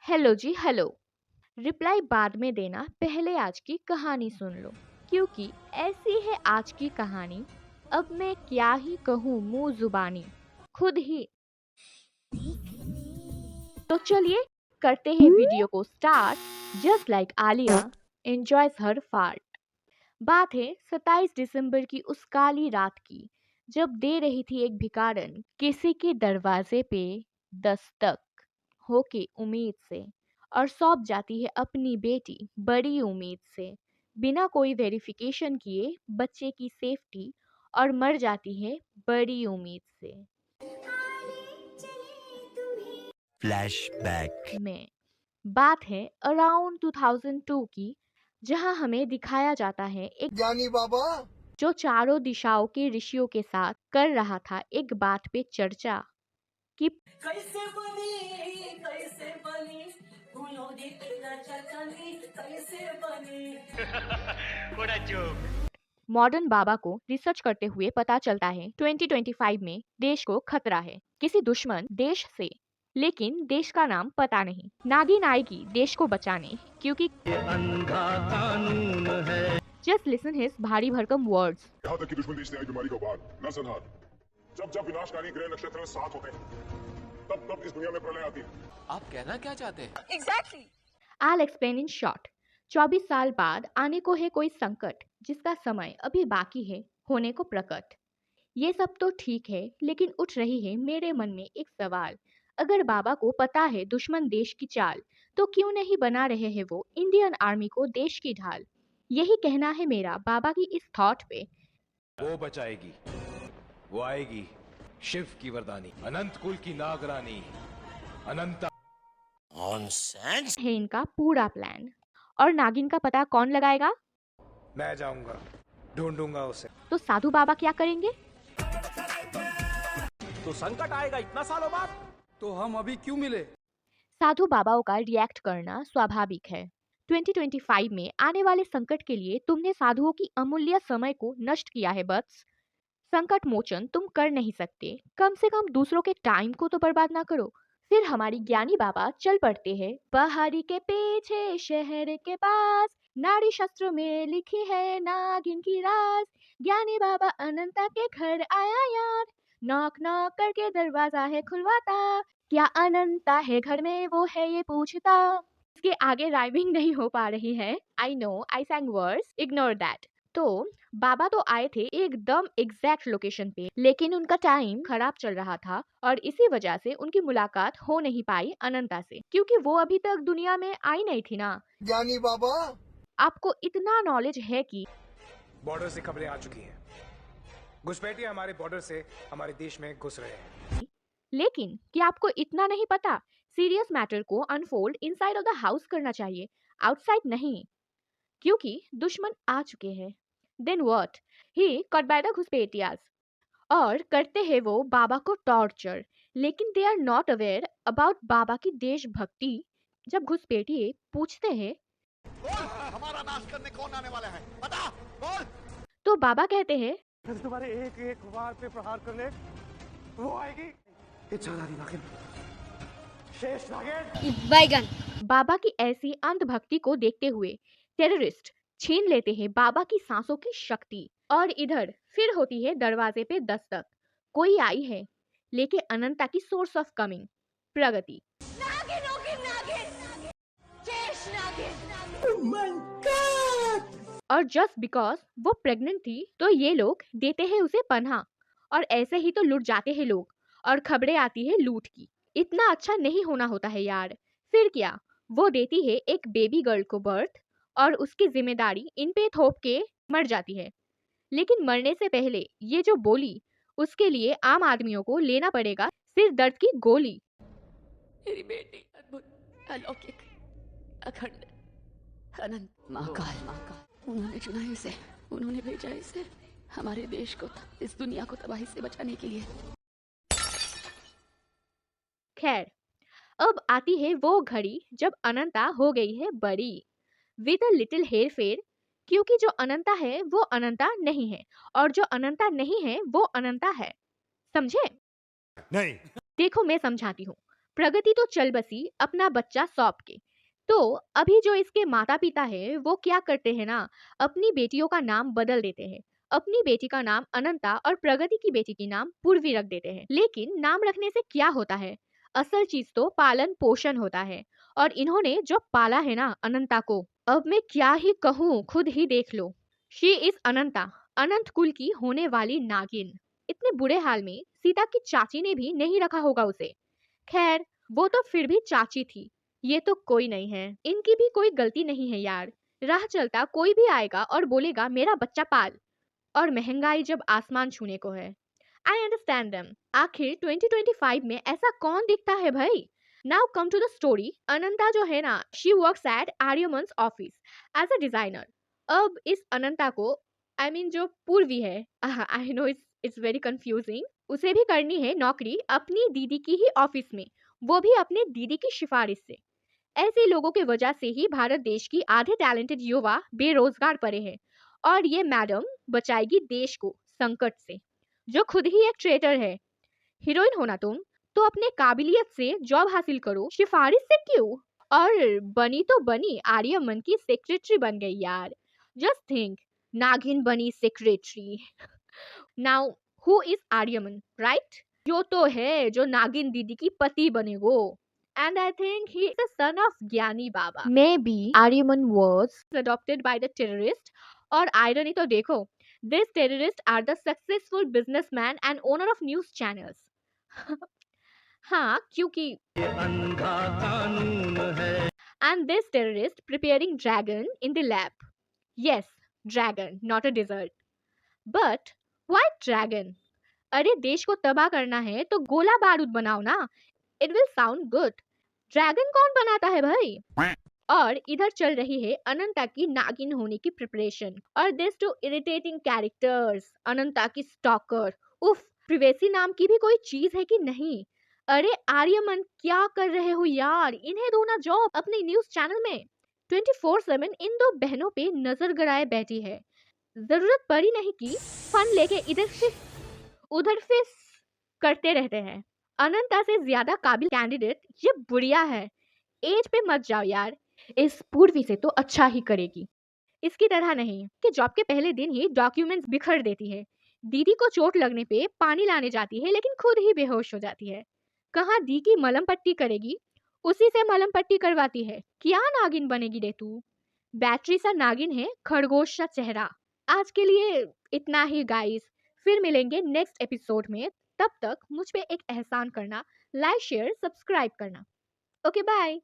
Hello जी hello. Reply बाद में देना, पहले आज की कहानी सुन लो, क्योंकि ऐसी है आज की कहानी। अब मैं क्या ही कहूँ मुंह जुबानी, खुद ही। तो चलिए करते हैं वीडियो को start. Just like Alia enjoys her fart. बात है 27 दिसंबर की उस काली रात की, जब दे रही थी एक भिखारन किसी के दरवाजे पे दस्तक होके उम्मीद से, और सौंप जाती है अपनी बेटी बड़ी उम्मीद से, बिना कोई वेरिफिकेशन किए बच्चे की सेफ्टी, और मर जाती है बड़ी उम्मीद से। फ्लैशबैक में बात है अराउंड 2002 की, जहां हमें दिखाया जाता है एक ज्ञानी बाबा जो चारों दिशाओं के ऋषियों के साथ कर रहा था एक बात पे चर्चा कि कैसे बनी फूलों दी तेरा चटनी कैसे बनी बड़ा जोक। मॉडर्न बाबा को रिसर्च करते हुए पता चलता है 2025 में देश को खतरा है किसी दुश्मन देश से, लेकिन देश का नाम पता नहीं। नागिन आएगी देश को बचाने, क्योंकि अंधा कानून है। जस्ट लिसन हिज भारी भरकम वर्ड्स। यहाँ तक कि दुश्मन देश से आई बीमारी को बाहर न संहार। जब जब विनाशकारी ग्रह नक्षत्र साथ होते हैं, तब तब इस दुनिया में प्रलय आती है। आप कहना क्या चाहते हैं? Exactly I'll explain in short। 24 साल बाद आने को है कोई संकट, जिसका समय अभी बाकी है होने को प्रकट। ये सब तो ठीक है, लेकिन उठ रही है मेरे मन में एक सवाल। अगर बाबा को पता है दुश्मन देश की चाल, तो क्यों नहीं बना रहे हैं वो इंडियन आर्मी को देश की ढाल। यही कहना है मेरा बाबा की इस थॉट पे। वो बचाएगी, वो आएगी, शिव की वरदानी, अनंत कुल की नागरानी, अनंता। है इनका पूरा प्लान। और नागिन का पता कौन लगाएगा? मैं जाऊंगा, ढूंढूंगा उसे। तो साधु बाबा क्या करेंगे? तो संकट आएगा इतना सालों बाद, तो हम अभी क्यों मिले? साधु बाबाओं का रिएक्ट करना स्वाभाविक है। 2025 में आने वाले संकट के लिए तुमने साधुओं की अमूल्य समय को नष्ट किया है बस। संकट मोचन तुम कर नहीं सकते, कम से कम दूसरों के टाइम को तो बर्बाद ना करो। फिर हमारी ज्ञानी बाबा चल पड़ते हैं पहाड़ी के पीछे शहर के पास, नाड़ी शस्त्र में लिखी है नागिन की राज। ज्ञानी बाबा अनंता के घर आया यार, नॉक नॉक करके दरवाजा है खुलवाता, क्या अनंता है घर में वो है ये पूछता। इसके आगे राइमिंग नहीं हो पा रही है, I no I सैंग words, ignore that. तो बाबा तो आए थे एकदम एग्जैक्ट लोकेशन पे, लेकिन उनका टाइम खराब चल रहा था, और इसी वजह से उनकी मुलाकात हो नहीं पाई अनंता से, क्योंकि वो अभी तक दुनिया में आई नहीं थी ना। ज्ञानी बाबा आपको इतना नॉलेज है कि बॉर्डर से खबरें आ चुकी हैं, घुसपैठिए हमारे बॉर्डर से हमारे देश में घुस रहे हैं। लेकिन क्या आपको इतना नहीं पता, सीरियस मैटर को unfold inside of the house करना चाहिए, आउटसाइड नहीं, क्योंकि दुश्मन आ चुके हैं। Then what, he caught by the घुसपैठियाज, और करते हैं वो बाबा को टॉर्चर, लेकिन they are not aware about बाबा की देशभक्ति। जब घुसपैठिए पूछते हैं हमारा नाश करने कौन आने वाला है, बता बोल। तो बाबा कहते हैं तुम्हारे एक एक वार पे प्रहार करने वो आएगी, इच्छाधारी नागिन, शेष नागिन। बाबा की ऐसी अंधभक्ति को देखते हुए टेररिस्ट छीन लेते हैं बाबा की सांसों की शक्ति, और इधर फिर होती है दरवाजे पे दस्तक। कोई आई है लेके अनंता की सोर्स ऑफ कमिंग, प्रगति। और जस्ट बिकॉज वो प्रेग्नेंट थी, तो ये लोग देते हैं उसे पनाह, और ऐसे ही तो लुट जाते हैं लोग, और खबरें आती है लूट की। इतना अच्छा नहीं होना होता है यार। फिर क्या, वो देती है एक बेबी गर्ल को बर्थ, और उसकी जिम्मेदारी इन पे थोप के मर जाती है। लेकिन मरने से पहले ये जो बोली, उसके लिए आम आदमियों को लेना पड़ेगा सिर दर्द की गोली। मेरी बेटी अद्भुत, अलौकिक, अखंड, अनंत, महाकाल। उन्होंने चुना इसे, उन्होंने भेजा इसे हमारे देश को, इस दुनिया को तबाही से बचाने के लिए। खैर, अब आती है वो घड़ी जब अनंता हो गई है बड़ी, विद अ लिटिल हेयर फेर, क्योंकि जो अनंता है वो अनंता नहीं है, और जो अनंता नहीं है वो अनंता है। समझे? नहीं। देखो मैं समझाती हूँ। प्रगति तो चल बसी अपना बच्चा सौंप के। तो अभी जो इसके माता पिता है वो क्या करते हैं ना, अपनी बेटियों का नाम बदल देते हैं। अपनी बेटी का नाम अनंता और प्रगति की बेटी की नाम पूर्वी रख देते हैं। लेकिन नाम रखने से क्या होता है, असल चीज तो पालन पोषण होता है। और इन्होंने जो पाला है ना अनंता को, अब मैं क्या ही कहूँ, खुद ही देख लो। शी इज अनंता, अनंत कुल की होने वाली नागिन। इतने बुरे हाल में सीता की चाची ने भी नहीं रखा होगा उसे। खैर वो तो फिर भी चाची थी, ये तो कोई नहीं है। इनकी भी कोई गलती नहीं है यार। राह चलता कोई भी आएगा और बोलेगा मेरा बच्चा पाल, और महंगाई जब आसमान छूने को है। I understand them. आखिर 2025 में ऐसा कौन दिखता है भाई। Now come to the story. Ananta जो है ना, she works at Aryaman's office as a designer. अब इस अनंता को, आई मीन जो पूर्वी है, I know it's very confusing, उसे भी करनी है नौकरी अपनी दीदी की ही ऑफिस में, वो भी अपने दीदी की सिफारिश से। ऐसे लोगों की वजह से ही भारत देश की आधे टैलेंटेड युवा बेरोजगार पड़े हैं। और ये मैडम बचाएगी देश को संकट से, जो खुद ही एक ट्रेटर है। हीरोइन होना तुम तो अपने काबिलियत से जॉब हासिल करो, सिफारिश से क्यों। और बनी तो बनी, आर्यमन की सेक्रेटरी बन गई यार। जस्ट थिंक, नागिन बनी secretary. Now who is Aryaman, right? जो तो है जो नागिन दीदी की पति बनेगो। And I think he is the son of Gyani Baba. Maybe Aryaman was adopted by the terrorist. और irony तो देखो, these terrorists are the successful businessman and owner of news channels. हाँ, क्योंकि ये अंधा कानून है। and this terrorist preparing dragon in the lab. Yes, dragon, not a dessert. But why dragon? अरे देश को तबाह करना है तो गोला बारूद बनाओ ना, it will sound good. Dragon कौन बनाता है भाई। और इधर चल रही है अनंता की नागिन होने की प्रिपरेशन। और दिस टू इरिटेटिंग कैरेक्टर्स, अनंता की स्टॉकर। उफ, प्रिवेसी नाम की भी कोई चीज है कि नहीं। अरे आर्यमन क्या कर रहे हो यार, इन्हें दो ना जॉब अपने न्यूज चैनल में। 24/7 इन दो बहनों पे नजर गड़ाए बैठी है। जरूरत पड़ी नहीं कि फन लेके इधर से उधर से करते रहते हैं। अनंता से ज्यादा काबिल कैंडिडेट ये बुढ़िया है। एज पे मत जाओ यार, इस पूर्वी से तो अच्छा ही करेगी। इसकी तरह नहीं कि जॉब के पहले दिन ही डॉक्यूमेंट्स बिखर देती है। दीदी को चोट लगने पे पानी लाने जाती है लेकिन खुद ही बेहोश हो जाती है। कहाँ दी की मलम पट्टी करेगी, उसी से मलम पट्टी करवाती है। क्या नागिन बनेगी रे तू। बैटरी सा नागिन है, खरगोश सा चेहरा। आज के लिए इतना ही गाइस, फिर मिलेंगे नेक्स्ट एपिसोड में। तब तक मुझ पे एक एहसान करना, लाइक शेयर सब्सक्राइब करना। Okay bye.